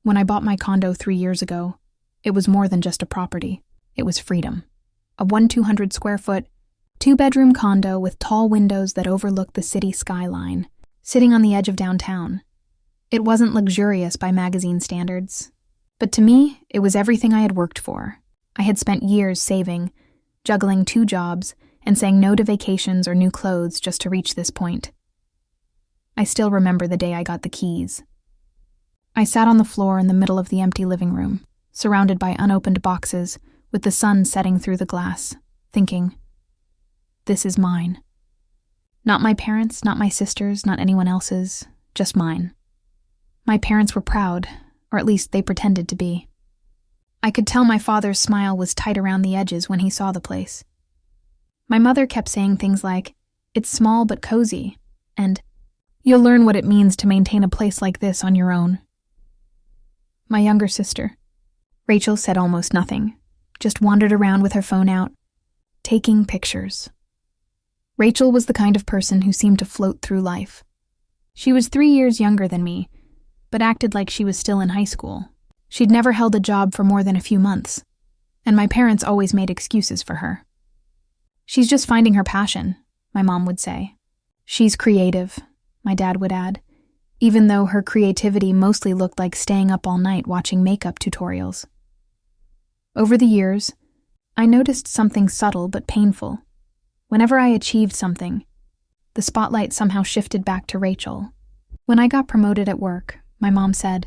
When I bought my condo 3 years ago, it was more than just a property. It was freedom. A 200 square foot, 2-bedroom condo with tall windows that overlooked the city skyline, sitting on the edge of downtown. It wasn't luxurious by magazine standards, but to me, it was everything I had worked for. I had spent years saving, juggling 2 jobs, and saying no to vacations or new clothes just to reach this point. I still remember the day I got the keys. I sat on the floor in the middle of the empty living room, surrounded by unopened boxes, with the sun setting through the glass, thinking, this is mine. Not my parents', not my sister's, not anyone else's, just mine. My parents were proud, or at least they pretended to be. I could tell my father's smile was tight around the edges when he saw the place. My mother kept saying things like, it's small but cozy, and you'll learn what it means to maintain a place like this on your own. My younger sister, Rachel, said almost nothing, just wandered around with her phone out, taking pictures. Rachel was the kind of person who seemed to float through life. She was 3 years younger than me, but acted like she was still in high school. She'd never held a job for more than a few months, and my parents always made excuses for her. She's just finding her passion, my mom would say. She's creative, my dad would add, even though her creativity mostly looked like staying up all night watching makeup tutorials. Over the years, I noticed something subtle but painful. Whenever I achieved something, the spotlight somehow shifted back to Rachel. When I got promoted at work, my mom said,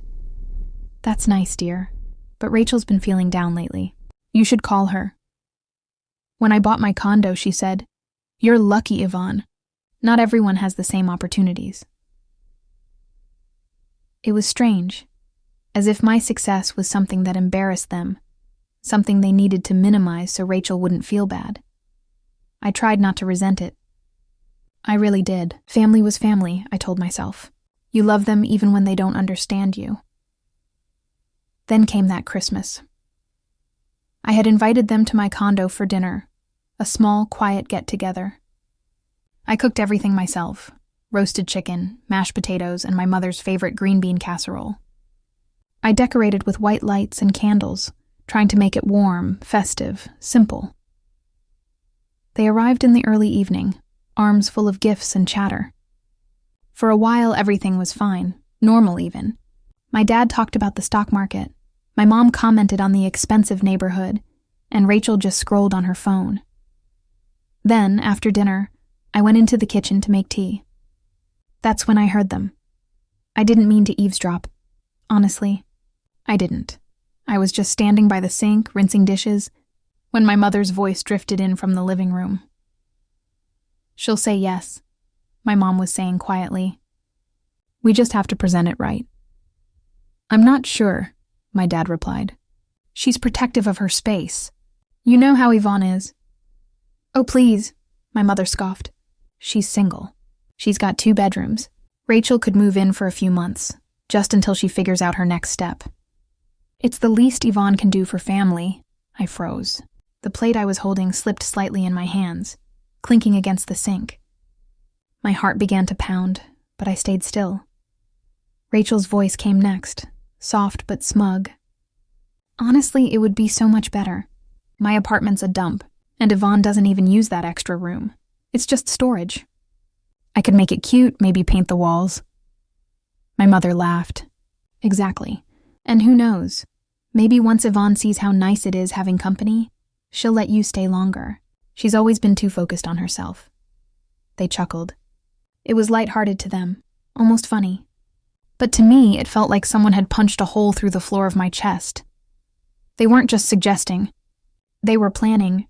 that's nice, dear, but Rachel's been feeling down lately. You should call her. When I bought my condo, she said, you're lucky, Yvonne. Not everyone has the same opportunities. It was strange, as if my success was something that embarrassed them, something they needed to minimize so Rachel wouldn't feel bad. I tried not to resent it. I really did. Family was family, I told myself. You love them even when they don't understand you. Then came that Christmas. I had invited them to my condo for dinner, a small, quiet get-together. I cooked everything myself, roasted chicken, mashed potatoes, and my mother's favorite green bean casserole. I decorated with white lights and candles, trying to make it warm, festive, simple. They arrived in the early evening, arms full of gifts and chatter. For a while, everything was fine, normal even. My dad talked about the stock market, my mom commented on the expensive neighborhood, and Rachel just scrolled on her phone. Then, after dinner, I went into the kitchen to make tea. That's when I heard them. I didn't mean to eavesdrop. Honestly, I didn't. I was just standing by the sink, rinsing dishes, when my mother's voice drifted in from the living room. She'll say yes, my mom was saying quietly. We just have to present it right. I'm not sure, my dad replied. She's protective of her space. You know how Yvonne is. Oh, please, my mother scoffed. She's single. She's got 2 bedrooms. Rachel could move in for a few months, just until she figures out her next step. It's the least Yvonne can do for family. I froze. The plate I was holding slipped slightly in my hands, clinking against the sink. My heart began to pound, but I stayed still. Rachel's voice came next, soft but smug. Honestly, it would be so much better. My apartment's a dump, and Yvonne doesn't even use that extra room. It's just storage. I could make it cute, maybe paint the walls. My mother laughed. Exactly. And who knows? Maybe once Yvonne sees how nice it is having company, she'll let you stay longer. She's always been too focused on herself. They chuckled. It was lighthearted to them, almost funny. But to me, it felt like someone had punched a hole through the floor of my chest. They weren't just suggesting. They were planning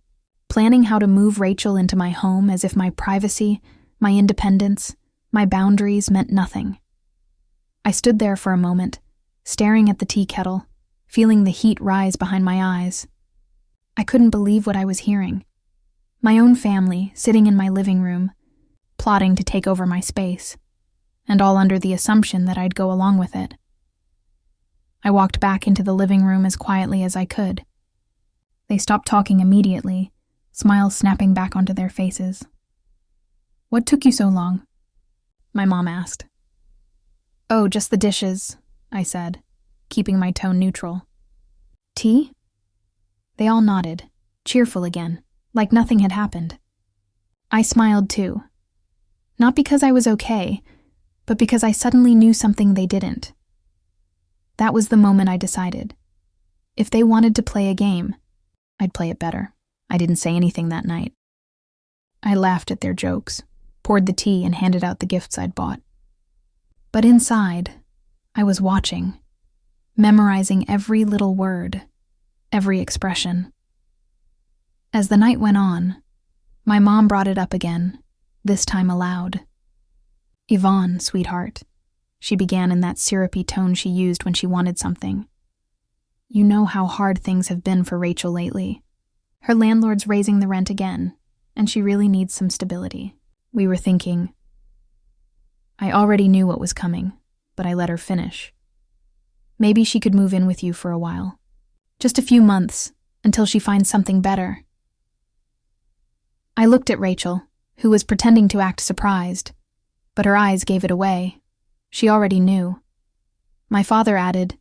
how to move Rachel into my home as if my privacy, my independence, my boundaries meant nothing. I stood there for a moment, staring at the tea kettle, feeling the heat rise behind my eyes. I couldn't believe what I was hearing. My own family, sitting in my living room, plotting to take over my space, and all under the assumption that I'd go along with it. I walked back into the living room as quietly as I could. They stopped talking immediately, smiles snapping back onto their faces. What took you so long? My mom asked. Oh, just the dishes, I said. keeping my tone neutral. Tea? They all nodded, cheerful again, like nothing had happened. I smiled too. Not because I was okay, but because I suddenly knew something they didn't. That was the moment I decided. If they wanted to play a game, I'd play it better. I didn't say anything that night. I laughed at their jokes, poured the tea, and handed out the gifts I'd bought. But inside, I was watching, memorizing every little word, every expression. As the night went on, my mom brought it up again, this time aloud. "Yvonne, sweetheart," she began in that syrupy tone she used when she wanted something. "You know how hard things have been for Rachel lately. Her landlord's raising the rent again, and she really needs some stability. We were thinking..." I already knew what was coming, but I let her finish. "Maybe she could move in with you for a while. Just a few months, until she finds something better." I looked at Rachel, who was pretending to act surprised, but her eyes gave it away. She already knew. My father added,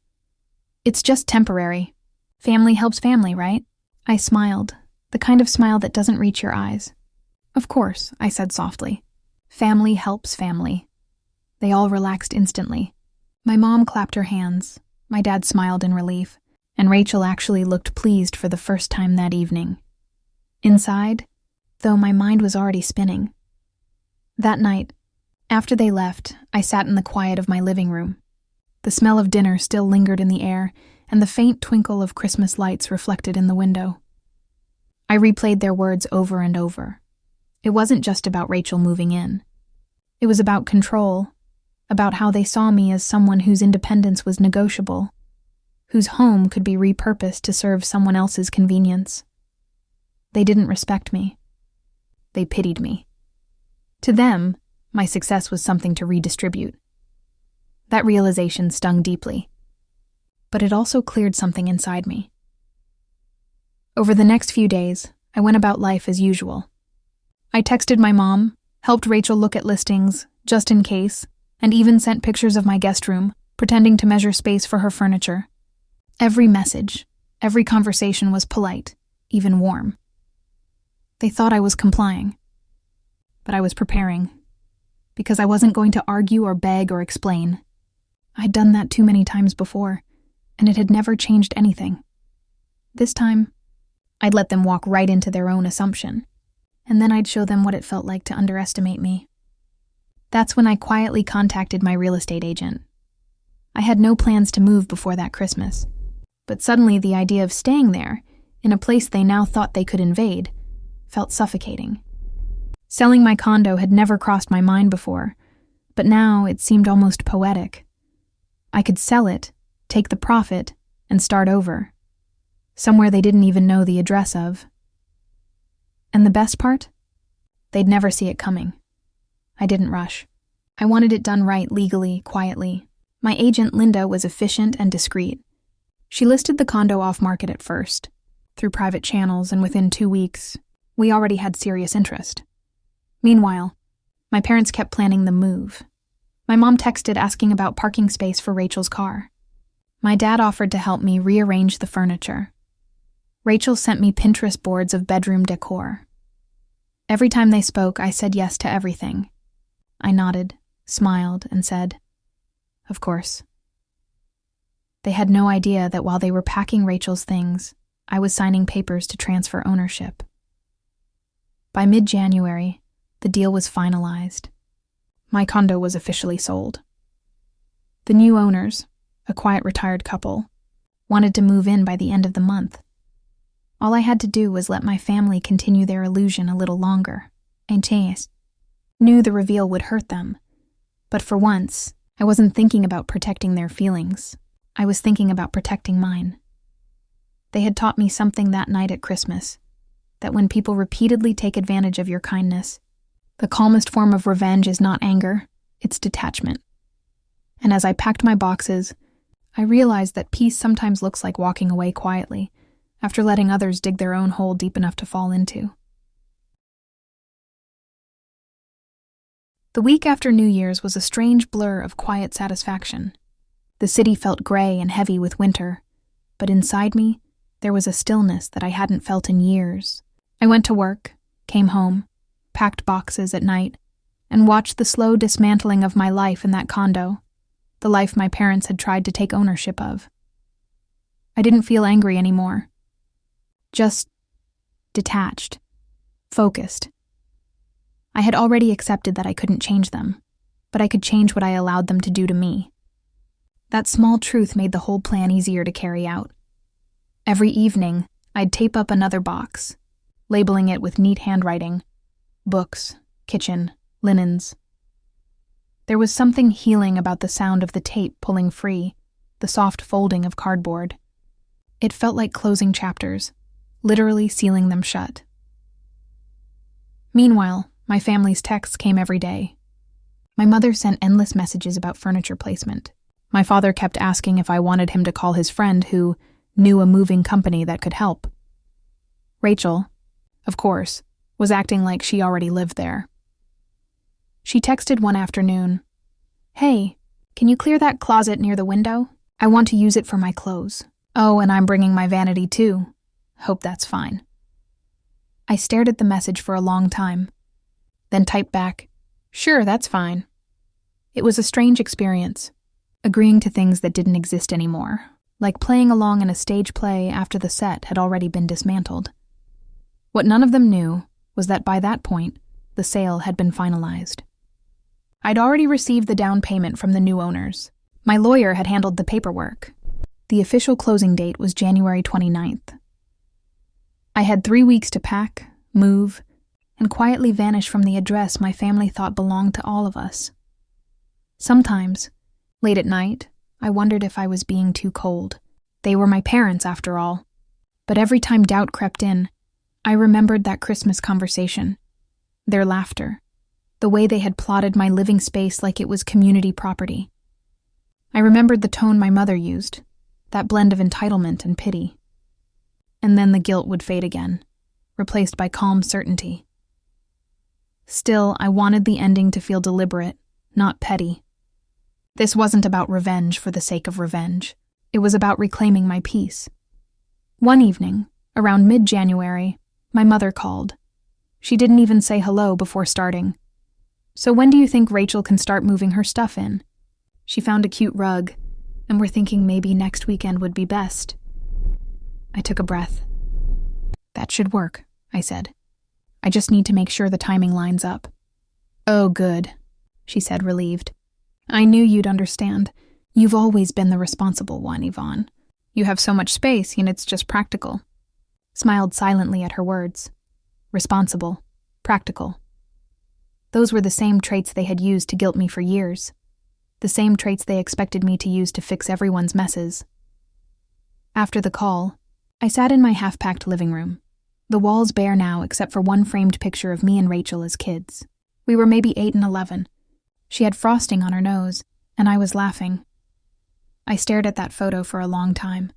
"It's just temporary. Family helps family, right?" I smiled, the kind of smile that doesn't reach your eyes. "Of course," I said softly. "Family helps family." They all relaxed instantly. My mom clapped her hands, my dad smiled in relief, and Rachel actually looked pleased for the first time that evening. Inside, though, my mind was already spinning. That night, after they left, I sat in the quiet of my living room. The smell of dinner still lingered in the air, and the faint twinkle of Christmas lights reflected in the window. I replayed their words over and over. It wasn't just about Rachel moving in. It was about control, about how they saw me as someone whose independence was negotiable, whose home could be repurposed to serve someone else's convenience. They didn't respect me. They pitied me. To them, my success was something to redistribute. That realization stung deeply, but it also cleared something inside me. Over the next few days, I went about life as usual. I texted my mom, helped Rachel look at listings, just in case, and even sent pictures of my guest room, pretending to measure space for her furniture. Every message, every conversation was polite, even warm. They thought I was complying, but I was preparing, because I wasn't going to argue or beg or explain. I'd done that too many times before, and it had never changed anything. This time, I'd let them walk right into their own assumption, and then I'd show them what it felt like to underestimate me. That's when I quietly contacted my real estate agent. I had no plans to move before that Christmas, but suddenly the idea of staying there, in a place they now thought they could invade, felt suffocating. Selling my condo had never crossed my mind before, but now it seemed almost poetic. I could sell it, take the profit, and start over, somewhere they didn't even know the address of. And the best part? They'd never see it coming. I didn't rush. I wanted it done right, legally, quietly. My agent, Linda, was efficient and discreet. She listed the condo off-market at first, through private channels, and within 2 weeks, we already had serious interest. Meanwhile, my parents kept planning the move. My mom texted asking about parking space for Rachel's car. My dad offered to help me rearrange the furniture. Rachel sent me Pinterest boards of bedroom decor. Every time they spoke, I said yes to everything. I nodded, smiled, and said, "Of course." They had no idea that while they were packing Rachel's things, I was signing papers to transfer ownership. By mid-January, the deal was finalized. My condo was officially sold. The new owners, a quiet retired couple, wanted to move in by the end of the month. All I had to do was let my family continue their illusion a little longer. Knew the reveal would hurt them, but for once, I wasn't thinking about protecting their feelings. I was thinking about protecting mine. They had taught me something that night at Christmas, that when people repeatedly take advantage of your kindness, the calmest form of revenge is not anger, it's detachment. And as I packed my boxes, I realized that peace sometimes looks like walking away quietly, after letting others dig their own hole deep enough to fall into. The week after New Year's was a strange blur of quiet satisfaction. The city felt gray and heavy with winter, but inside me, there was a stillness that I hadn't felt in years. I went to work, came home, packed boxes at night, and watched the slow dismantling of my life in that condo, the life my parents had tried to take ownership of. I didn't feel angry anymore. Just detached, focused. I had already accepted that I couldn't change them, but I could change what I allowed them to do to me. That small truth made the whole plan easier to carry out. Every evening, I'd tape up another box, labeling it with neat handwriting: books, kitchen, linens. There was something healing about the sound of the tape pulling free, the soft folding of cardboard. It felt like closing chapters, literally sealing them shut. Meanwhile, my family's texts came every day. My mother sent endless messages about furniture placement. My father kept asking if I wanted him to call his friend who knew a moving company that could help. Rachel, of course, was acting like she already lived there. She texted one afternoon, "Hey, can you clear that closet near the window? I want to use it for my clothes. Oh, and I'm bringing my vanity too. Hope that's fine." I stared at the message for a long time, then typed back, "Sure, that's fine." It was a strange experience, agreeing to things that didn't exist anymore, like playing along in a stage play after the set had already been dismantled. What none of them knew was that by that point, the sale had been finalized. I'd already received the down payment from the new owners. My lawyer had handled the paperwork. The official closing date was January 29th. I had 3 weeks to pack, move, and quietly vanish from the address my family thought belonged to all of us. Sometimes, late at night, I wondered if I was being too cold. They were my parents, after all. But every time doubt crept in, I remembered that Christmas conversation, their laughter, the way they had plotted my living space like it was community property. I remembered the tone my mother used, that blend of entitlement and pity. And then the guilt would fade again, replaced by calm certainty. Still, I wanted the ending to feel deliberate, not petty. This wasn't about revenge for the sake of revenge. It was about reclaiming my peace. One evening, around mid-January, my mother called. She didn't even say hello before starting. "So when do you think Rachel can start moving her stuff in? She found a cute rug, and we're thinking maybe next weekend would be best." I took a breath. "That should work," I said. "I just need to make sure the timing lines up." "Oh, good," she said, relieved. "I knew you'd understand. You've always been the responsible one, Yvonne. You have so much space, and it's just practical." Smiled silently at her words. Responsible. Practical. Those were the same traits they had used to guilt me for years. The same traits they expected me to use to fix everyone's messes. After the call, I sat in my half-packed living room. The walls bare now except for one framed picture of me and Rachel as kids. We were maybe 8 and 11. She had frosting on her nose, and I was laughing. I stared at that photo for a long time.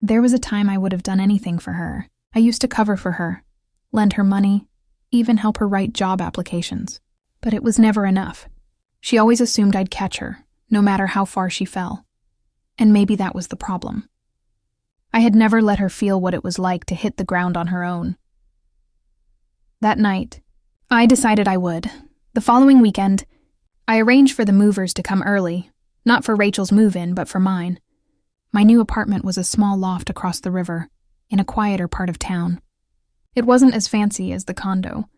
There was a time I would have done anything for her. I used to cover for her, lend her money, even help her write job applications. But it was never enough. She always assumed I'd catch her, no matter how far she fell. And maybe that was the problem. I had never let her feel what it was like to hit the ground on her own. That night, I decided I would. The following weekend, I arranged for the movers to come early, not for Rachel's move-in, but for mine. My new apartment was a small loft across the river, in a quieter part of town. It wasn't as fancy as the condo,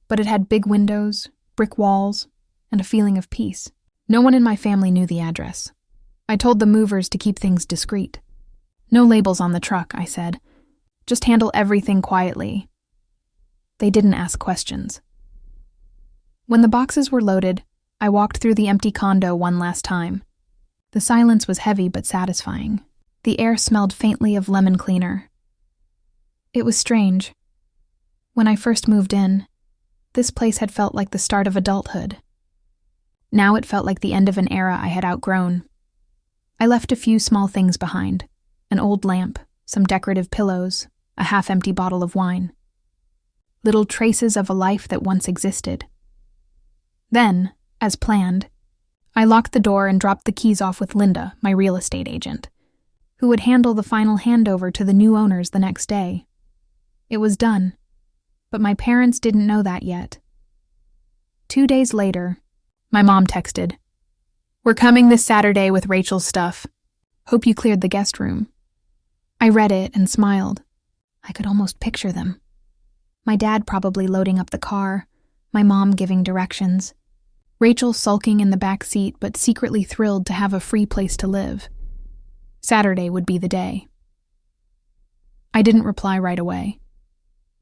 but it had big windows, brick walls, and a feeling of peace. No one in my family knew the address. I told the movers to keep things discreet. "No labels on the truck," I said. "Just handle everything quietly." They didn't ask questions. When the boxes were loaded, I walked through the empty condo one last time. The silence was heavy but satisfying. The air smelled faintly of lemon cleaner. It was strange. When I first moved in, this place had felt like the start of adulthood. Now it felt like the end of an era I had outgrown. I left a few small things behind: an old lamp, some decorative pillows, a half-empty bottle of wine. Little traces of a life that once existed. Then, as planned, I locked the door and dropped the keys off with Linda, my real estate agent, who would handle the final handover to the new owners the next day. It was done, but my parents didn't know that yet. 2 days later, my mom texted, "We're coming this Saturday with Rachel's stuff. Hope you cleared the guest room." I read it and smiled. I could almost picture them. My dad probably loading up the car, my mom giving directions, Rachel sulking in the back seat but secretly thrilled to have a free place to live. Saturday would be the day. I didn't reply right away.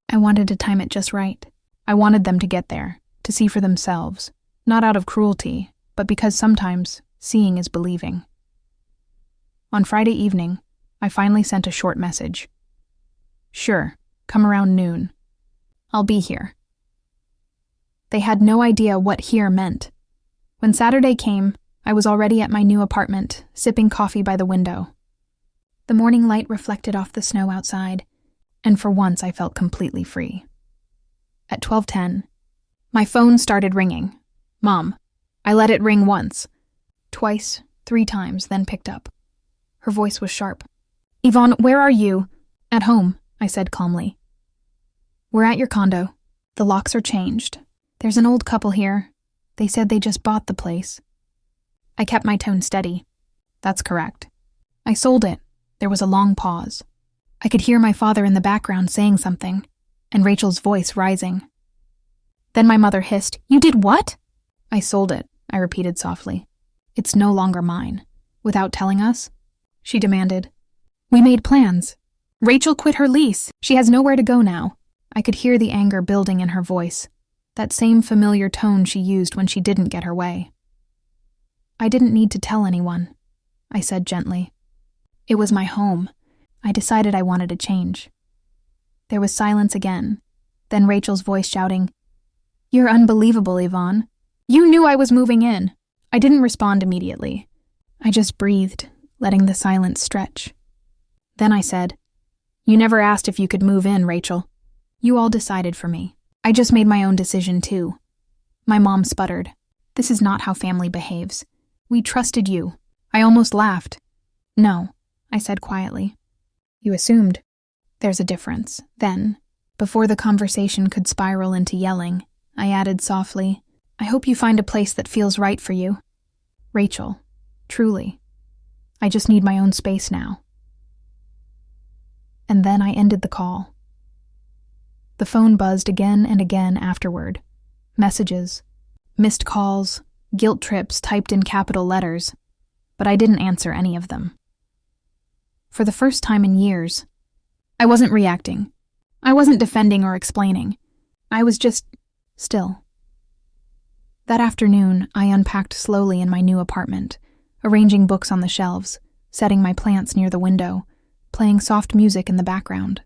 I wanted to time it just right. I wanted them to get there, to see for themselves, not out of cruelty, but because sometimes seeing is believing. On Friday evening, I finally sent a short message. "Sure, come around noon. I'll be here." They had no idea what here meant. When Saturday came, I was already at my new apartment, sipping coffee by the window. The morning light reflected off the snow outside, and for once I felt completely free. At 12:10, my phone started ringing. Mom. I let it ring once, twice, 3 times, then picked up. Her voice was sharp. "Yvonne, where are you?" "At home," I said calmly. "We're at your condo. The locks are changed. There's an old couple here. They said they just bought the place." I kept my tone steady. "That's correct. I sold it." There was a long pause. I could hear my father in the background saying something, and Rachel's voice rising. Then my mother hissed, "You did what?" "I sold it," I repeated softly. "It's no longer mine." "Without telling us?" she demanded. "We made plans. Rachel quit her lease. She has nowhere to go now." I could hear the anger building in her voice, that same familiar tone she used when she didn't get her way. "I didn't need to tell anyone," I said gently. "It was my home. I decided I wanted to change." There was silence again, then Rachel's voice shouting, "You're unbelievable, Yvonne. You knew I was moving in." I didn't respond immediately. I just breathed, letting the silence stretch. Then I said, "You never asked if you could move in, Rachel. You all decided for me. I just made my own decision too." My mom sputtered. "This is not how family behaves. We trusted you." I almost laughed. "No," I said quietly. "You assumed." "There's a difference." Then, before the conversation could spiral into yelling, I added softly, "I hope you find a place that feels right for you. Rachel, truly. I just need my own space now." And then I ended the call. The phone buzzed again and again afterward. Messages, missed calls, guilt trips typed in capital letters, but I didn't answer any of them. For the first time in years, I wasn't reacting. I wasn't defending or explaining. I was just still. That afternoon, I unpacked slowly in my new apartment, arranging books on the shelves, setting my plants near the window, playing soft music in the background.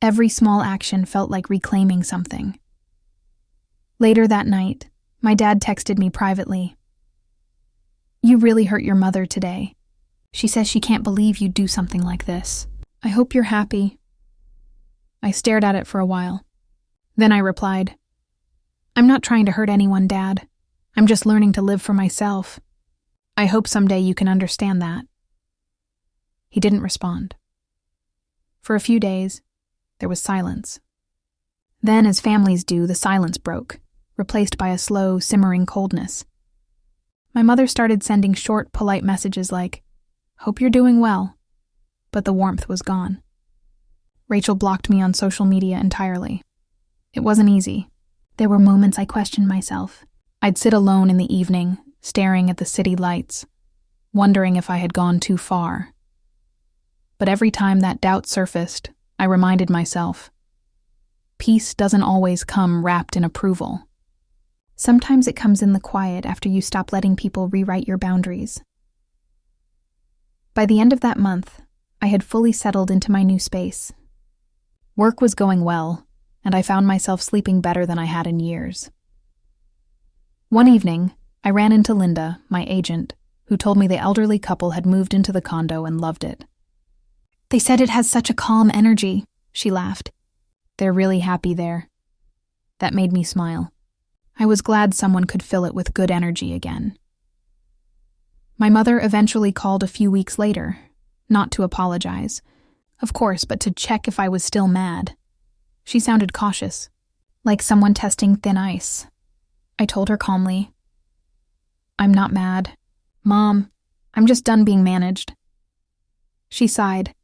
Every small action felt like reclaiming something. Later that night, my dad texted me privately. "You really hurt your mother today. She says she can't believe you'd do something like this. I hope you're happy." I stared at it for a while. Then I replied, "I'm not trying to hurt anyone, Dad. I'm just learning to live for myself. I hope someday you can understand that." He didn't respond. For a few days, there was silence. Then, as families do, the silence broke, replaced by a slow, simmering coldness. My mother started sending short, polite messages like, "Hope you're doing well," but the warmth was gone. Rachel blocked me on social media entirely. It wasn't easy. There were moments I questioned myself. I'd sit alone in the evening, staring at the city lights, wondering if I had gone too far. But every time that doubt surfaced, I reminded myself, peace doesn't always come wrapped in approval. Sometimes it comes in the quiet after you stop letting people rewrite your boundaries. By the end of that month, I had fully settled into my new space. Work was going well, and I found myself sleeping better than I had in years. One evening, I ran into Linda, my agent, who told me the elderly couple had moved into the condo and loved it. "They said it has such a calm energy," she laughed. "They're really happy there." That made me smile. I was glad someone could fill it with good energy again. My mother eventually called a few weeks later, not to apologize, of course, but to check if I was still mad. She sounded cautious, like someone testing thin ice. I told her calmly, "I'm not mad. Mom, I'm just done being managed." She sighed,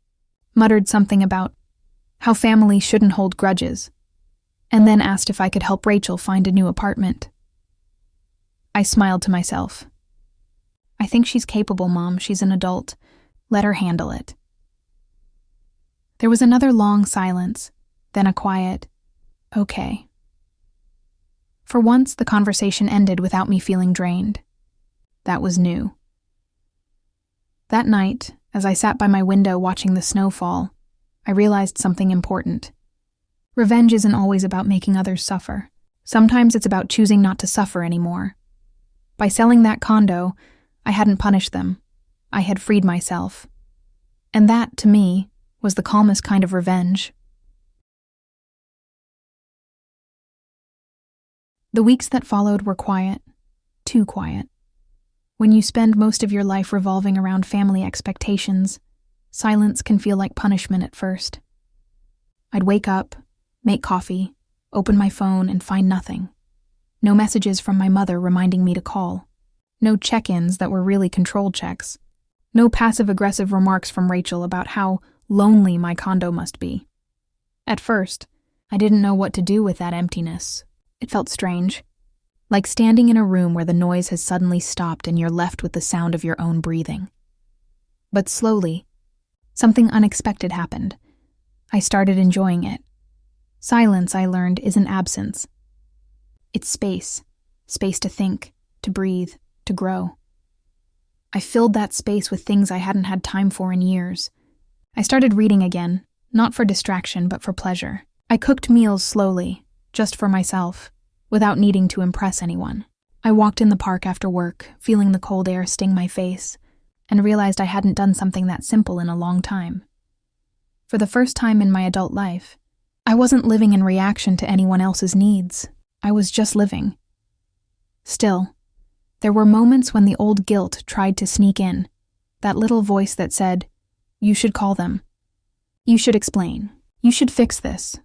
muttered something about how family shouldn't hold grudges, and then asked if I could help Rachel find a new apartment. I smiled to myself. "I think she's capable, Mom. She's an adult. Let her handle it." There was another long silence, then a quiet, "Okay." For once, the conversation ended without me feeling drained. That was new. That night, as I sat by my window watching the snow fall, I realized something important. Revenge isn't always about making others suffer. Sometimes it's about choosing not to suffer anymore. By selling that condo, I hadn't punished them. I had freed myself. And that, to me, was the calmest kind of revenge. The weeks that followed were quiet, too quiet. When you spend most of your life revolving around family expectations, silence can feel like punishment at first. I'd wake up, make coffee, open my phone, and find nothing. No messages from my mother reminding me to call. No check-ins that were really control checks. No passive-aggressive remarks from Rachel about how lonely my condo must be. At first, I didn't know what to do with that emptiness. It felt strange, like standing in a room where the noise has suddenly stopped and you're left with the sound of your own breathing. But slowly, something unexpected happened. I started enjoying it. Silence, I learned, isn't absence. It's space. Space to think, to breathe, to grow. I filled that space with things I hadn't had time for in years. I started reading again, not for distraction, but for pleasure. I cooked meals slowly, just for myself, without needing to impress anyone. I walked in the park after work, feeling the cold air sting my face, and realized I hadn't done something that simple in a long time. For the first time in my adult life, I wasn't living in reaction to anyone else's needs. I was just living. Still, there were moments when the old guilt tried to sneak in, that little voice that said, "You should call them. You should explain. You should fix this."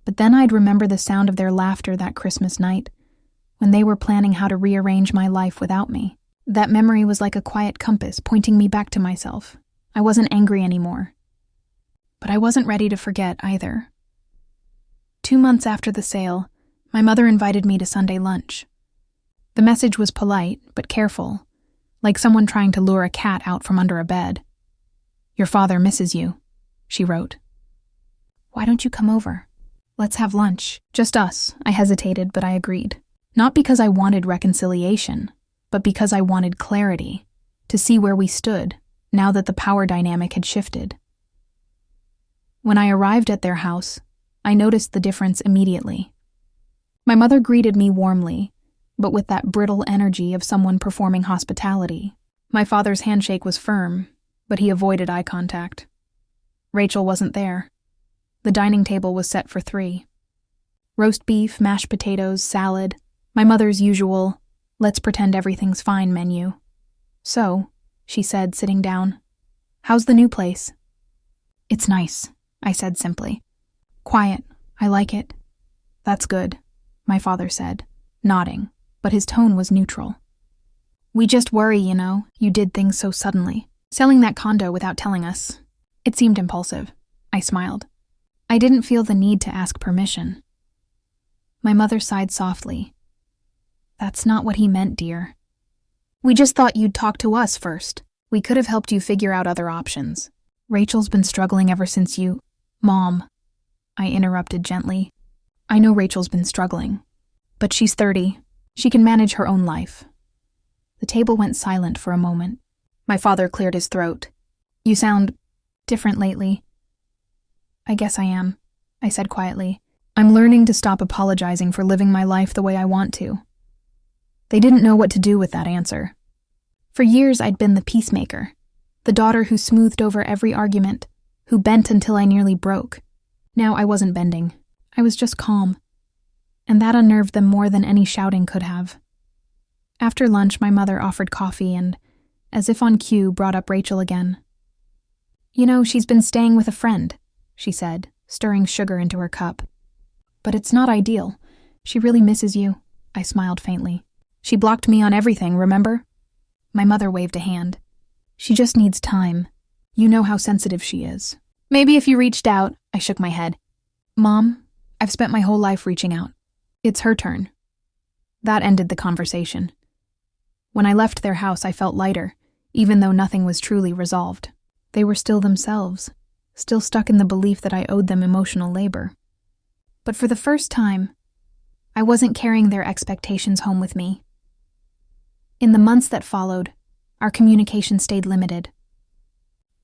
But then I'd remember the sound of their laughter that Christmas night, when they were planning how to rearrange my life without me. That memory was like a quiet compass pointing me back to myself. I wasn't angry anymore. But I wasn't ready to forget either. 2 months after the sale, my mother invited me to Sunday lunch. The message was polite, but careful, like someone trying to lure a cat out from under a bed. "Your father misses you," she wrote. "Why don't you come over? Let's have lunch. Just us." I hesitated, but I agreed. Not because I wanted reconciliation, but because I wanted clarity, to see where we stood, now that the power dynamic had shifted. When I arrived at their house, I noticed the difference immediately. My mother greeted me warmly, but with that brittle energy of someone performing hospitality. My father's handshake was firm, but he avoided eye contact. Rachel wasn't there. The dining table was set for 3. Roast beef, mashed potatoes, salad, my mother's usual, let's pretend everything's fine menu. "So," she said, sitting down, "how's the new place?" "It's nice," I said simply. "Quiet. I like it." "That's good," my father said, nodding, but his tone was neutral. "We just worry, you did things so suddenly. Selling that condo without telling us. It seemed impulsive." I smiled. I didn't feel the need to ask permission. My mother sighed softly. "That's not what he meant, dear. We just thought you'd talk to us first. We could have helped you figure out other options. Rachel's been struggling ever since you—" "Mom," I interrupted gently. "I know Rachel's been struggling, but she's 30. She can manage her own life." The table went silent for a moment. My father cleared his throat. "You sound different lately." "I guess I am," I said quietly. "I'm learning to stop apologizing for living my life the way I want to." They didn't know what to do with that answer. For years I'd been the peacemaker, the daughter who smoothed over every argument, who bent until I nearly broke. Now I wasn't bending. I was just calm. And that unnerved them more than any shouting could have. After lunch, my mother offered coffee, and as if on cue, brought up Rachel again. "You know, she's been staying with a friend," she said, stirring sugar into her cup. "But it's not ideal. She really misses you." I smiled faintly. "She blocked me on everything, remember?" My mother waved a hand. "She just needs time. You know how sensitive she is." "Maybe if you reached out," I shook my head. "Mom, I've spent my whole life reaching out. It's her turn." That ended the conversation. When I left their house, I felt lighter, even though nothing was truly resolved. They were still themselves, still stuck in the belief that I owed them emotional labor. But for the first time, I wasn't carrying their expectations home with me. In the months that followed, our communication stayed limited.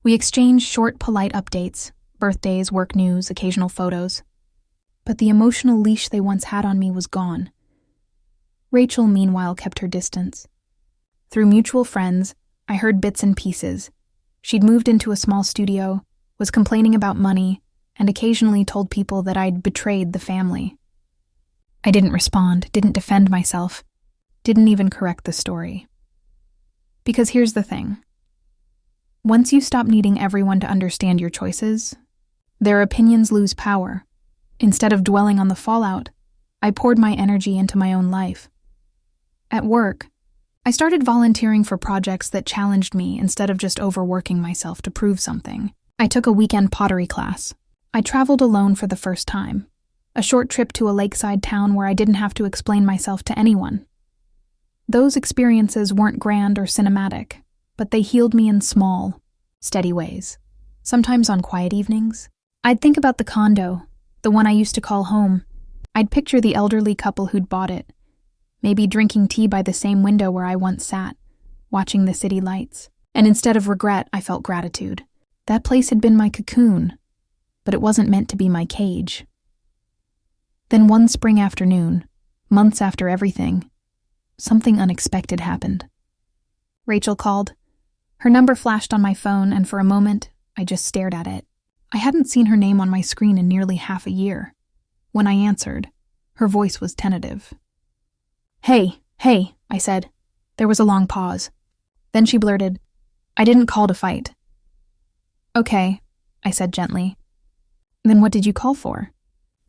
We exchanged short, polite updates, birthdays, work news, occasional photos. But the emotional leash they once had on me was gone. Rachel, meanwhile, kept her distance. Through mutual friends, I heard bits and pieces. She'd moved into a small studio, was complaining about money, and occasionally told people that I'd betrayed the family. I didn't respond, didn't defend myself, didn't even correct the story. Because here's the thing. Once you stop needing everyone to understand your choices, their opinions lose power. Instead of dwelling on the fallout, I poured my energy into my own life. At work, I started volunteering for projects that challenged me instead of just overworking myself to prove something. I took a weekend pottery class. I traveled alone for the first time. A short trip to a lakeside town where I didn't have to explain myself to anyone. Those experiences weren't grand or cinematic, but they healed me in small, steady ways. Sometimes on quiet evenings, I'd think about the condo, the one I used to call home. I'd picture the elderly couple who'd bought it, maybe drinking tea by the same window where I once sat, watching the city lights. And instead of regret, I felt gratitude. That place had been my cocoon, but it wasn't meant to be my cage. Then one spring afternoon, months after everything, something unexpected happened. Rachel called. Her number flashed on my phone, and for a moment, I just stared at it. I hadn't seen her name on my screen in nearly half a year. When I answered, her voice was tentative. Hey, I said. There was a long pause. Then she blurted, "I didn't call to fight." "Okay," I said gently. "Then what did you call for?"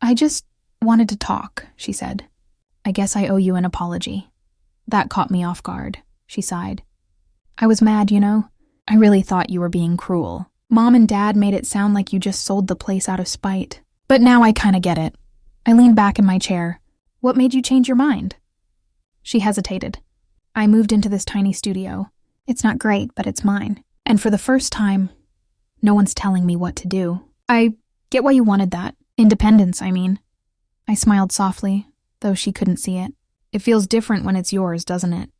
"I just wanted to talk," she said. "I guess I owe you an apology." That caught me off guard, she sighed. "I was mad, you know. I really thought you were being cruel. Mom and Dad made it sound like you just sold the place out of spite. But now I kinda get it." I leaned back in my chair. "What made you change your mind?" She hesitated. "I moved into this tiny studio. It's not great, but it's mine. And for the first time, no one's telling me what to do. I get why you wanted that. Independence, I mean." I smiled softly, though she couldn't see it. "It feels different when it's yours, doesn't it?"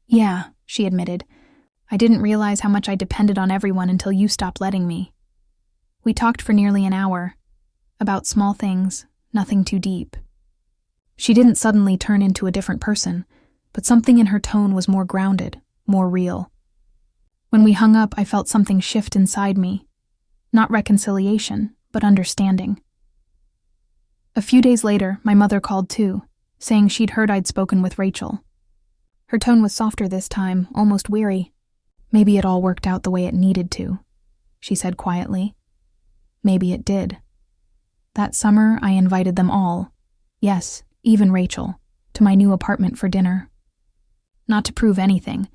"Yeah," she admitted. "I didn't realize how much I depended on everyone until you stopped letting me." We talked for nearly an hour, about small things, nothing too deep. She didn't suddenly turn into a different person, but something in her tone was more grounded, more real. When we hung up, I felt something shift inside me. Not reconciliation, but understanding. A few days later, my mother called too, saying she'd heard I'd spoken with Rachel. Her tone was softer this time, almost weary. "Maybe it all worked out the way it needed to," she said quietly. Maybe it did. That summer, I invited them all, yes, even Rachel, to my new apartment for dinner. Not to prove anything,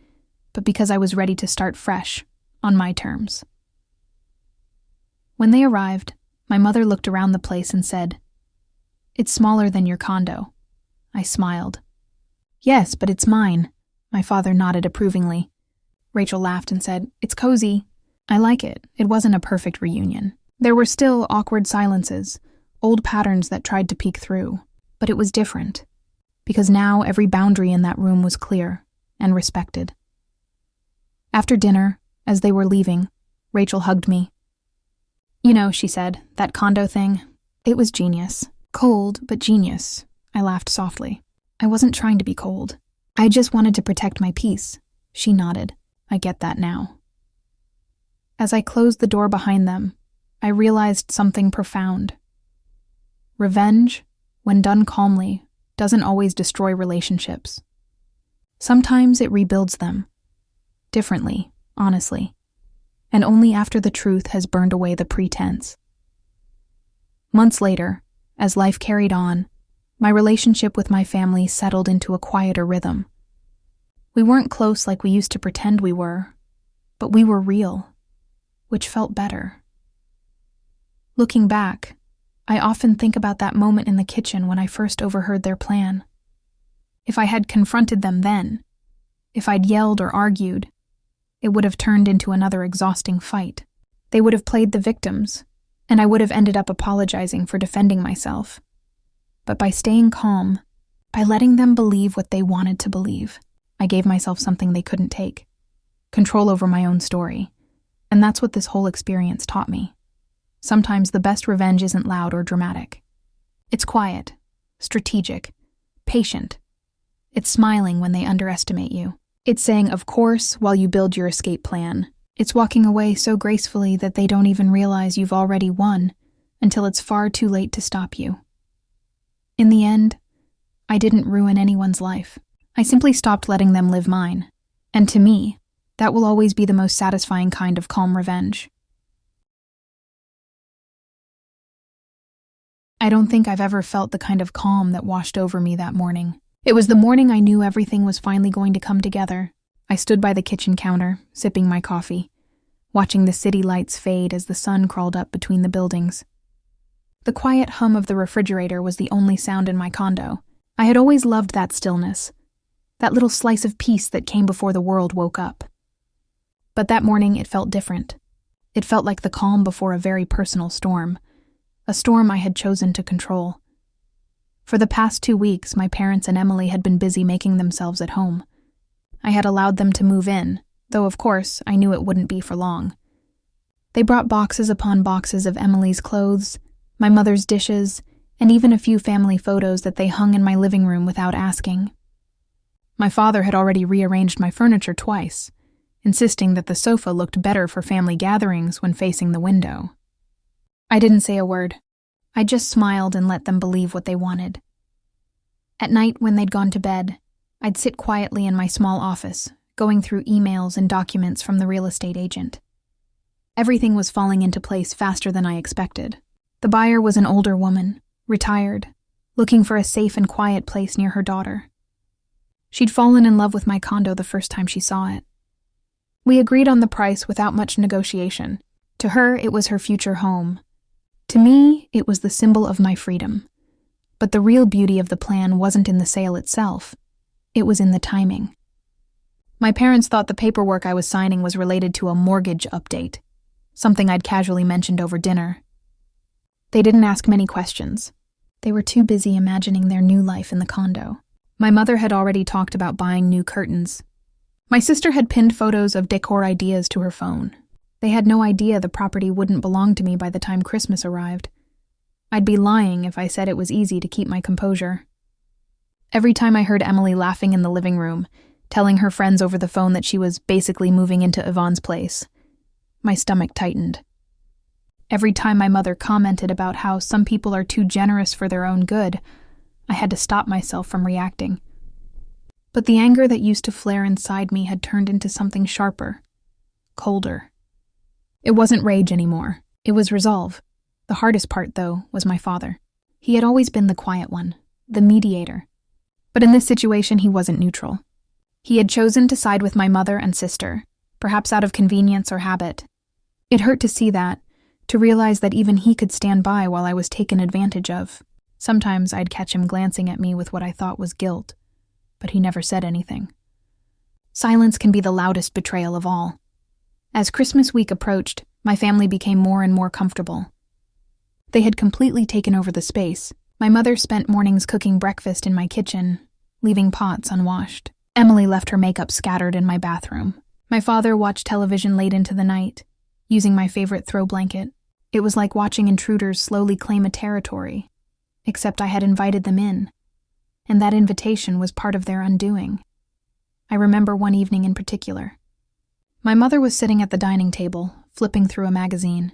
but because I was ready to start fresh, on my terms. When they arrived, my mother looked around the place and said, "It's smaller than your condo." I smiled. "Yes, but it's mine." My father nodded approvingly. Rachel laughed and said, "It's cozy." I like it. It wasn't a perfect reunion. There were still awkward silences, old patterns that tried to peek through. But it was different, because now every boundary in that room was clear and respected. After dinner, as they were leaving, Rachel hugged me. "You know," she said, "that condo thing, it was genius. Cold, but genius." I laughed softly. "I wasn't trying to be cold. I just wanted to protect my peace." She nodded. "I get that now." As I closed the door behind them, I realized something profound. Revenge, when done calmly, doesn't always destroy relationships. Sometimes it rebuilds them. differently, honestly, and only after the truth has burned away the pretense. Months later, as life carried on, my relationship with my family settled into a quieter rhythm. We weren't close like we used to pretend we were, but we were real, which felt better. Looking back, I often think about that moment in the kitchen when I first overheard their plan. If I had confronted them then, if I'd yelled or argued, it would have turned into another exhausting fight. They would have played the victims, and I would have ended up apologizing for defending myself. But by staying calm, by letting them believe what they wanted to believe, I gave myself something they couldn't take: control over my own story. And that's what this whole experience taught me. Sometimes the best revenge isn't loud or dramatic. It's quiet, strategic, patient. It's smiling when they underestimate you. It's saying, of course, while you build your escape plan. It's walking away so gracefully that they don't even realize you've already won until it's far too late to stop you. In the end, I didn't ruin anyone's life. I simply stopped letting them live mine. And to me, that will always be the most satisfying kind of calm revenge. I don't think I've ever felt the kind of calm that washed over me that morning. It was the morning I knew everything was finally going to come together. I stood by the kitchen counter, sipping my coffee, watching the city lights fade as the sun crawled up between the buildings. The quiet hum of the refrigerator was the only sound in my condo. I had always loved that stillness, that little slice of peace that came before the world woke up. But that morning it felt different. It felt like the calm before a very personal storm, a storm I had chosen to control. For the past 2 weeks, my parents and Emily had been busy making themselves at home. I had allowed them to move in, though of course I knew it wouldn't be for long. They brought boxes upon boxes of Emily's clothes, my mother's dishes, and even a few family photos that they hung in my living room without asking. My father had already rearranged my furniture twice, insisting that the sofa looked better for family gatherings when facing the window. I didn't say a word. I just smiled and let them believe what they wanted. At night, when they'd gone to bed, I'd sit quietly in my small office, going through emails and documents from the real estate agent. Everything was falling into place faster than I expected. The buyer was an older woman, retired, looking for a safe and quiet place near her daughter. She'd fallen in love with my condo the first time she saw it. We agreed on the price without much negotiation. To her, it was her future home. To me, it was the symbol of my freedom. But the real beauty of the plan wasn't in the sale itself. It was in the timing. My parents thought the paperwork I was signing was related to a mortgage update, something I'd casually mentioned over dinner. They didn't ask many questions. They were too busy imagining their new life in the condo. My mother had already talked about buying new curtains. My sister had pinned photos of decor ideas to her phone. They had no idea the property wouldn't belong to me by the time Christmas arrived. I'd be lying if I said it was easy to keep my composure. Every time I heard Emily laughing in the living room, telling her friends over the phone that she was basically moving into Yvonne's place, my stomach tightened. Every time my mother commented about how some people are too generous for their own good, I had to stop myself from reacting. But the anger that used to flare inside me had turned into something sharper, colder. It wasn't rage anymore. It was resolve. The hardest part, though, was my father. He had always been the quiet one, the mediator. But in this situation, he wasn't neutral. He had chosen to side with my mother and sister, perhaps out of convenience or habit. It hurt to see that, to realize that even he could stand by while I was taken advantage of. Sometimes I'd catch him glancing at me with what I thought was guilt, but he never said anything. Silence can be the loudest betrayal of all. As Christmas week approached, my family became more and more comfortable. They had completely taken over the space. My mother spent mornings cooking breakfast in my kitchen, leaving pots unwashed. Emily left her makeup scattered in my bathroom. My father watched television late into the night, using my favorite throw blanket. It was like watching intruders slowly claim a territory, except I had invited them in, and that invitation was part of their undoing. I remember one evening in particular. My mother was sitting at the dining table, flipping through a magazine.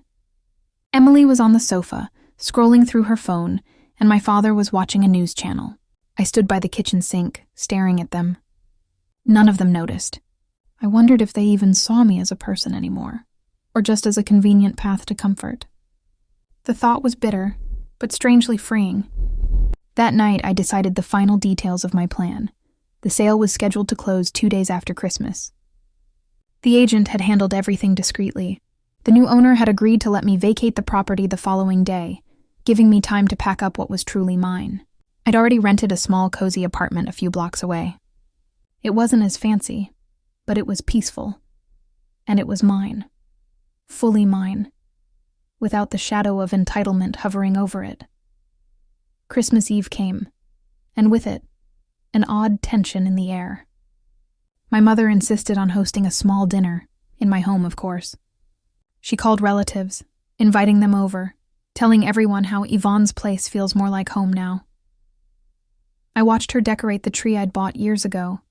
Emily was on the sofa, scrolling through her phone, and my father was watching a news channel. I stood by the kitchen sink, staring at them. None of them noticed. I wondered if they even saw me as a person anymore, or just as a convenient path to comfort. The thought was bitter, but strangely freeing. That night, I decided the final details of my plan. The sale was scheduled to close 2 days after Christmas. The agent had handled everything discreetly. The new owner had agreed to let me vacate the property the following day, giving me time to pack up what was truly mine. I'd already rented a small, cozy apartment a few blocks away. It wasn't as fancy, but it was peaceful. And it was mine. Fully mine. Without the shadow of entitlement hovering over it. Christmas Eve came, and with it, an odd tension in the air. My mother insisted on hosting a small dinner, in my home, of course. She called relatives, inviting them over, telling everyone how Yvonne's place feels more like home now. I watched her decorate the tree I'd bought years ago,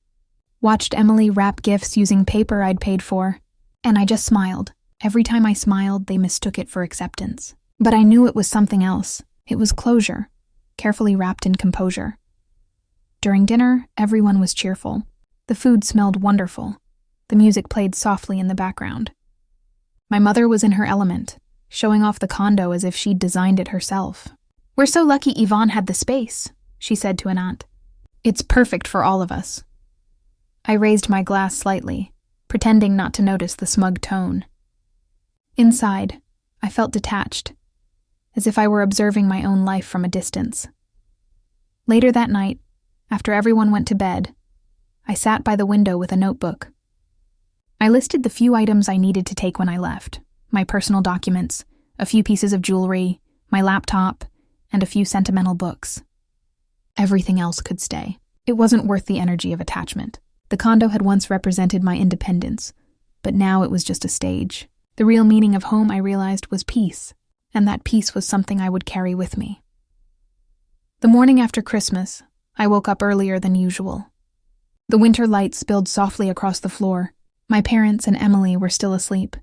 watched Emily wrap gifts using paper I'd paid for, and I just smiled. Every time I smiled, they mistook it for acceptance. But I knew it was something else. It was closure, carefully wrapped in composure. During dinner, everyone was cheerful. The food smelled wonderful. The music played softly in the background. My mother was in her element, showing off the condo as if she'd designed it herself. "We're so lucky Yvonne had the space," she said to an aunt. "It's perfect for all of us." I raised my glass slightly, pretending not to notice the smug tone. Inside, I felt detached, as if I were observing my own life from a distance. Later that night, after everyone went to bed, I sat by the window with a notebook. I listed the few items I needed to take when I left: my personal documents, a few pieces of jewelry, my laptop, and a few sentimental books. Everything else could stay. It wasn't worth the energy of attachment. The condo had once represented my independence, but now it was just a stage. The real meaning of home, I realized, was peace, and that peace was something I would carry with me. The morning after Christmas, I woke up earlier than usual. The winter light spilled softly across the floor. My parents and Emily were still asleep.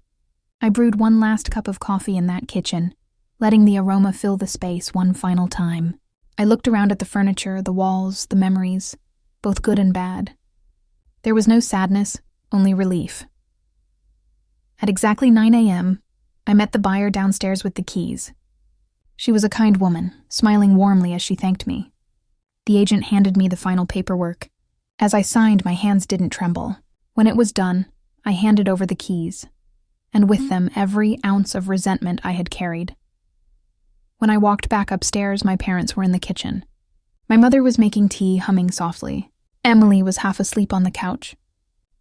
I brewed one last cup of coffee in that kitchen, letting the aroma fill the space one final time. I looked around at the furniture, the walls, the memories, both good and bad. There was no sadness, only relief. At exactly 9 a.m., I met the buyer downstairs with the keys. She was a kind woman, smiling warmly as she thanked me. The agent handed me the final paperwork. As I signed, my hands didn't tremble. When it was done, I handed over the keys, and with them every ounce of resentment I had carried. When I walked back upstairs, my parents were in the kitchen. My mother was making tea, humming softly. Emily was half asleep on the couch.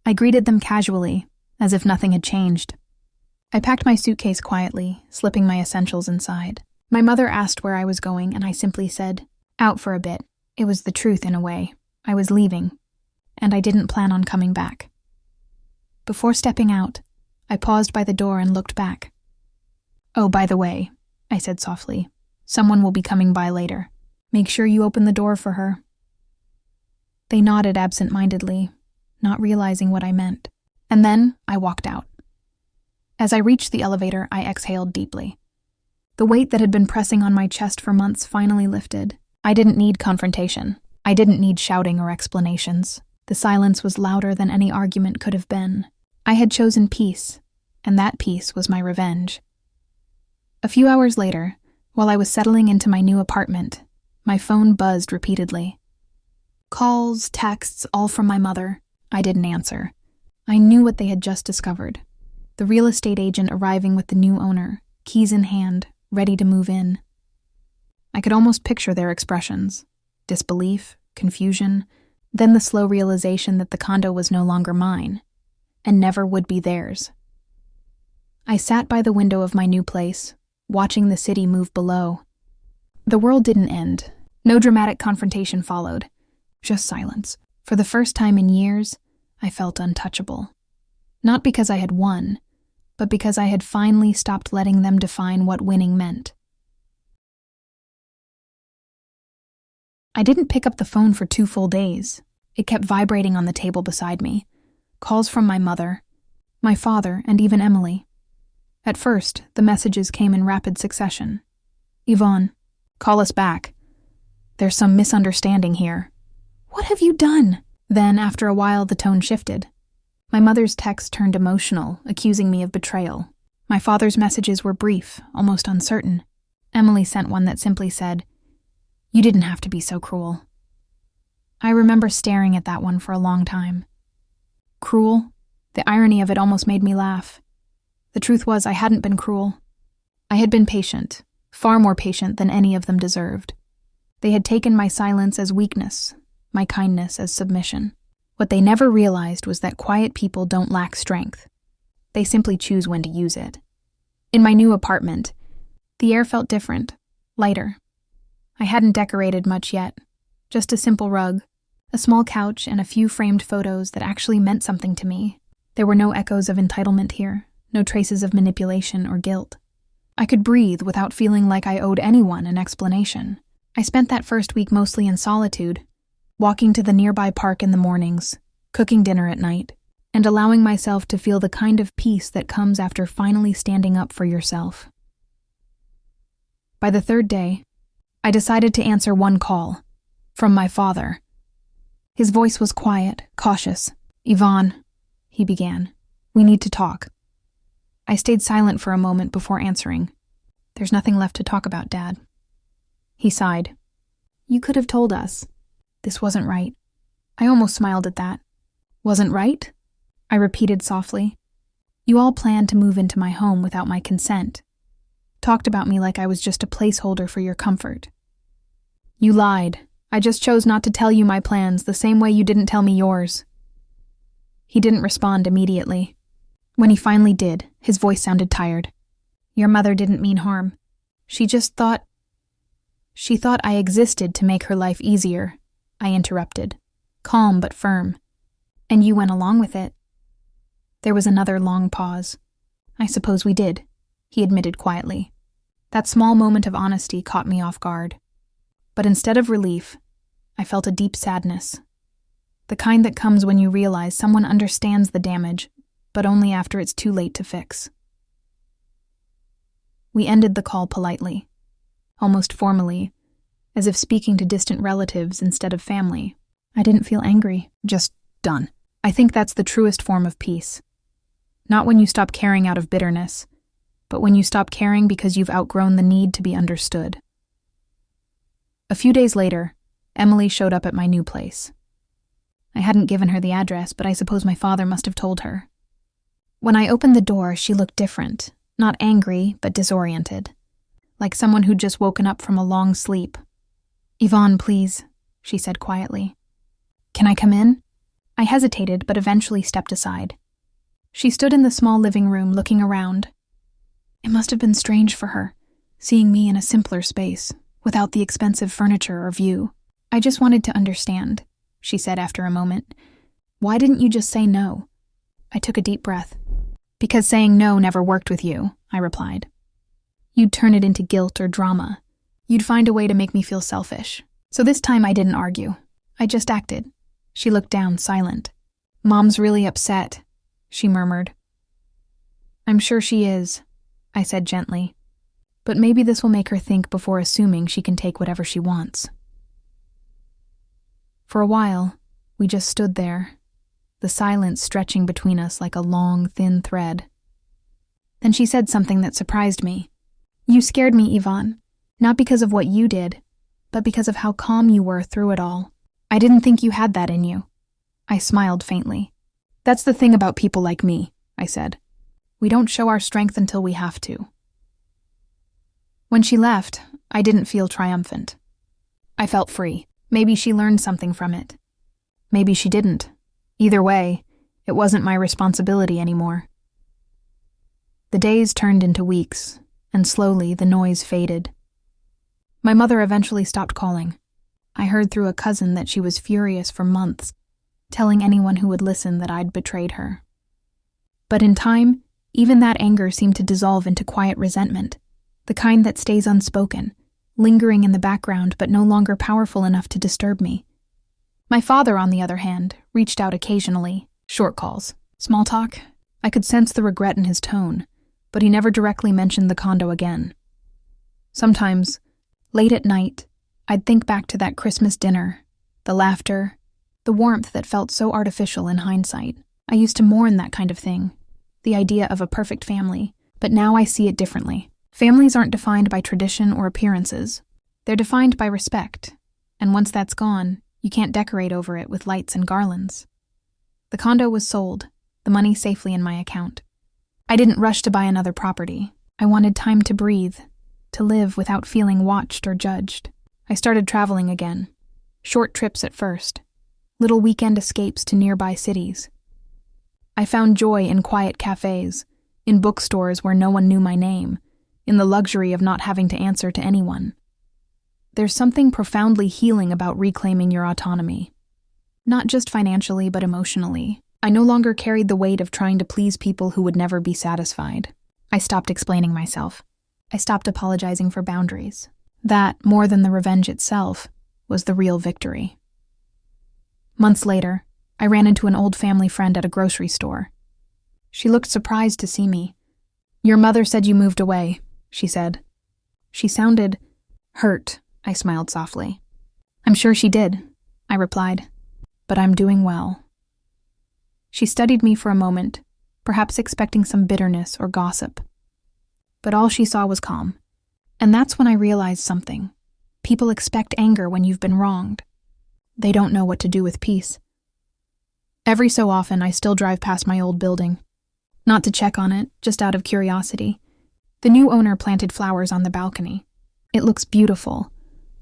I greeted them casually, as if nothing had changed. I packed my suitcase quietly, slipping my essentials inside. My mother asked where I was going, and I simply said, "Out for a bit." It was the truth in a way. I was leaving, and I didn't plan on coming back. Before stepping out, I paused by the door and looked back. "Oh, by the way," I said softly, "someone will be coming by later. Make sure you open the door for her." They nodded absent-mindedly, not realizing what I meant. And then I walked out. As I reached the elevator, I exhaled deeply. The weight that had been pressing on my chest for months finally lifted. I didn't need confrontation. I didn't need shouting or explanations. The silence was louder than any argument could have been. I had chosen peace, and that peace was my revenge. A few hours later, while I was settling into my new apartment, my phone buzzed repeatedly. Calls, texts, all from my mother. I didn't answer. I knew what they had just discovered. The real estate agent arriving with the new owner, keys in hand, ready to move in. I could almost picture their expressions: disbelief, confusion, then the slow realization that the condo was no longer mine, and never would be theirs. I sat by the window of my new place, watching the city move below. The world didn't end. No dramatic confrontation followed. Just silence. For the first time in years, I felt untouchable. Not because I had won, but because I had finally stopped letting them define what winning meant. I didn't pick up the phone for 2 full days. It kept vibrating on the table beside me. Calls from my mother, my father, and even Emily. At first, the messages came in rapid succession. "Yvonne, call us back. There's some misunderstanding here." "What have you done?" Then, after a while, the tone shifted. My mother's text turned emotional, accusing me of betrayal. My father's messages were brief, almost uncertain. Emily sent one that simply said, "You didn't have to be so cruel." I remember staring at that one for a long time. Cruel? The irony of it almost made me laugh. The truth was, I hadn't been cruel. I had been patient, far more patient than any of them deserved. They had taken my silence as weakness, my kindness as submission. What they never realized was that quiet people don't lack strength. They simply choose when to use it. In my new apartment, the air felt different, lighter. I hadn't decorated much yet, just a simple rug, a small couch, and a few framed photos that actually meant something to me. There were no echoes of entitlement here, no traces of manipulation or guilt. I could breathe without feeling like I owed anyone an explanation. I spent that first week mostly in solitude, walking to the nearby park in the mornings, cooking dinner at night, and allowing myself to feel the kind of peace that comes after finally standing up for yourself. By the third day, I decided to answer one call, from my father. His voice was quiet, cautious. "Yvonne," he began, "we need to talk." I stayed silent for a moment before answering. "There's nothing left to talk about, Dad." He sighed. "You could have told us. This wasn't right." I almost smiled at that. "Wasn't right?" I repeated softly. "You all planned to move into my home without my consent. Talked about me like I was just a placeholder for your comfort. You lied. I just chose not to tell you my plans the same way you didn't tell me yours." He didn't respond immediately. When he finally did, his voice sounded tired. "Your mother didn't mean harm. She thought I existed to make her life easier," I interrupted, calm but firm. "And you went along with it." There was another long pause. "I suppose we did," he admitted quietly. That small moment of honesty caught me off guard. But instead of relief, I felt a deep sadness. The kind that comes when you realize someone understands the damage, but only after it's too late to fix. We ended the call politely, almost formally, as if speaking to distant relatives instead of family. I didn't feel angry, just done. I think that's the truest form of peace. Not when you stop caring out of bitterness, but when you stop caring because you've outgrown the need to be understood. A few days later, Emily showed up at my new place. I hadn't given her the address, but I suppose my father must have told her. When I opened the door, she looked different, not angry, but disoriented, like someone who'd just woken up from a long sleep. "Yvonne, please," she said quietly. "Can I come in?" I hesitated, but eventually stepped aside. She stood in the small living room looking around. It must have been strange for her, seeing me in a simpler space, without the expensive furniture or view. "I just wanted to understand," she said after a moment. "Why didn't you just say no?" I took a deep breath. "Because saying no never worked with you," I replied. "You'd turn it into guilt or drama. You'd find a way to make me feel selfish. So this time I didn't argue. I just acted." She looked down, silent. "Mom's really upset," she murmured. "I'm sure she is," I said gently. "But maybe this will make her think before assuming she can take whatever she wants." For a while, we just stood there, the silence stretching between us like a long, thin thread. Then she said something that surprised me. "You scared me, Yvonne, not because of what you did, but because of how calm you were through it all. I didn't think you had that in you." I smiled faintly. "That's the thing about people like me," I said. "We don't show our strength until we have to." When she left, I didn't feel triumphant. I felt free. Maybe she learned something from it. Maybe she didn't. Either way, it wasn't my responsibility anymore. The days turned into weeks, and slowly the noise faded. My mother eventually stopped calling. I heard through a cousin that she was furious for months, telling anyone who would listen that I'd betrayed her. But in time, even that anger seemed to dissolve into quiet resentment, the kind that stays unspoken, lingering in the background but no longer powerful enough to disturb me. My father, on the other hand, reached out occasionally, short calls, small talk. I could sense the regret in his tone, but he never directly mentioned the condo again. Sometimes, late at night, I'd think back to that Christmas dinner, the laughter, the warmth that felt so artificial in hindsight. I used to mourn that kind of thing, the idea of a perfect family, but now I see it differently. Families aren't defined by tradition or appearances. They're defined by respect, and once that's gone, you can't decorate over it with lights and garlands. The condo was sold, the money safely in my account. I didn't rush to buy another property. I wanted time to breathe, to live without feeling watched or judged. I started traveling again. Short trips at first, little weekend escapes to nearby cities. I found joy in quiet cafes, in bookstores where no one knew my name, in the luxury of not having to answer to anyone. There's something profoundly healing about reclaiming your autonomy. Not just financially, but emotionally. I no longer carried the weight of trying to please people who would never be satisfied. I stopped explaining myself. I stopped apologizing for boundaries. That, more than the revenge itself, was the real victory. Months later, I ran into an old family friend at a grocery store. She looked surprised to see me. "Your mother said you moved away," she said. She sounded hurt. I smiled softly. "I'm sure she did," I replied, "but I'm doing well." She studied me for a moment, perhaps expecting some bitterness or gossip. But all she saw was calm. And that's when I realized something. People expect anger when you've been wronged. They don't know what to do with peace. Every so often, I still drive past my old building. Not to check on it, just out of curiosity. The new owner planted flowers on the balcony. It looks beautiful,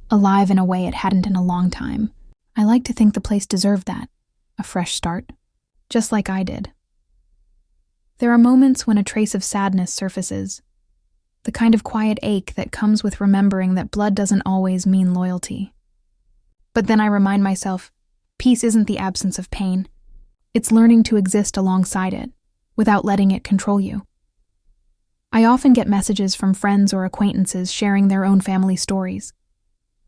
alive in a way it hadn't in a long time. I like to think the place deserved that, a fresh start, just like I did. There are moments when a trace of sadness surfaces, the kind of quiet ache that comes with remembering that blood doesn't always mean loyalty. But then I remind myself, peace isn't the absence of pain. It's learning to exist alongside it, without letting it control you. I often get messages from friends or acquaintances sharing their own family stories,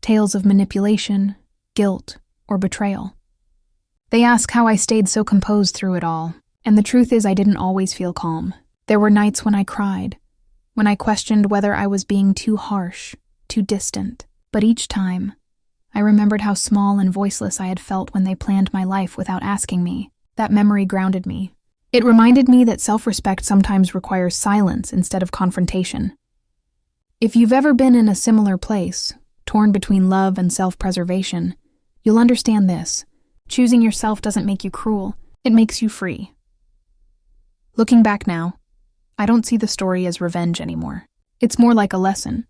tales of manipulation, guilt, or betrayal. They ask how I stayed so composed through it all, and the truth is I didn't always feel calm. There were nights when I cried, when I questioned whether I was being too harsh, too distant. But each time, I remembered how small and voiceless I had felt when they planned my life without asking me. That memory grounded me. It reminded me that self-respect sometimes requires silence instead of confrontation. If you've ever been in a similar place, torn between love and self-preservation, you'll understand this. Choosing yourself doesn't make you cruel, it makes you free. Looking back now, I don't see the story as revenge anymore. It's more like a lesson,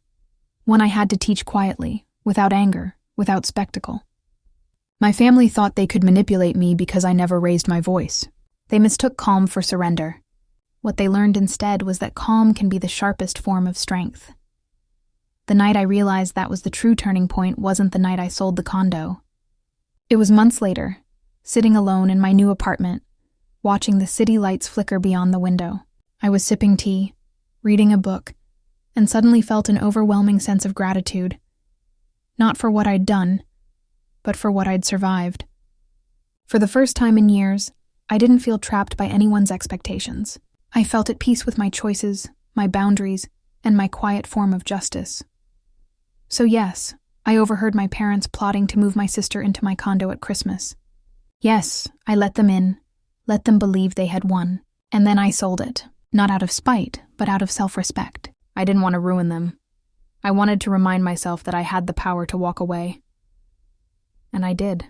one I had to teach quietly, without anger, without spectacle. My family thought they could manipulate me because I never raised my voice. They mistook calm for surrender. What they learned instead was that calm can be the sharpest form of strength. The night I realized that was the true turning point wasn't the night I sold the condo. It was months later, sitting alone in my new apartment, watching the city lights flicker beyond the window. I was sipping tea, reading a book, and suddenly felt an overwhelming sense of gratitude. Not for what I'd done, but for what I'd survived. For the first time in years, I didn't feel trapped by anyone's expectations. I felt at peace with my choices, my boundaries, and my quiet form of justice. So yes, I overheard my parents plotting to move my sister into my condo at Christmas. Yes, I let them in, let them believe they had won, and then I sold it. Not out of spite, but out of self-respect. I didn't want to ruin them. I wanted to remind myself that I had the power to walk away. And I did.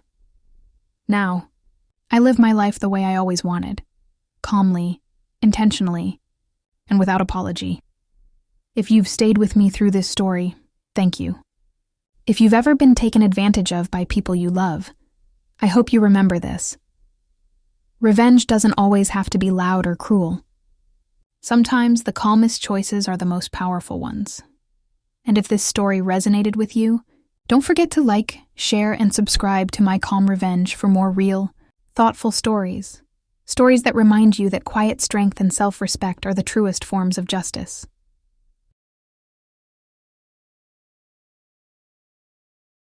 Now, I live my life the way I always wanted. Calmly, intentionally, and without apology. If you've stayed with me through this story, thank you. If you've ever been taken advantage of by people you love, I hope you remember this. Revenge doesn't always have to be loud or cruel. Sometimes the calmest choices are the most powerful ones. And if this story resonated with you, don't forget to like, share, and subscribe to My Calm Revenge for more real, thoughtful stories. Stories that remind you that quiet strength and self-respect are the truest forms of justice.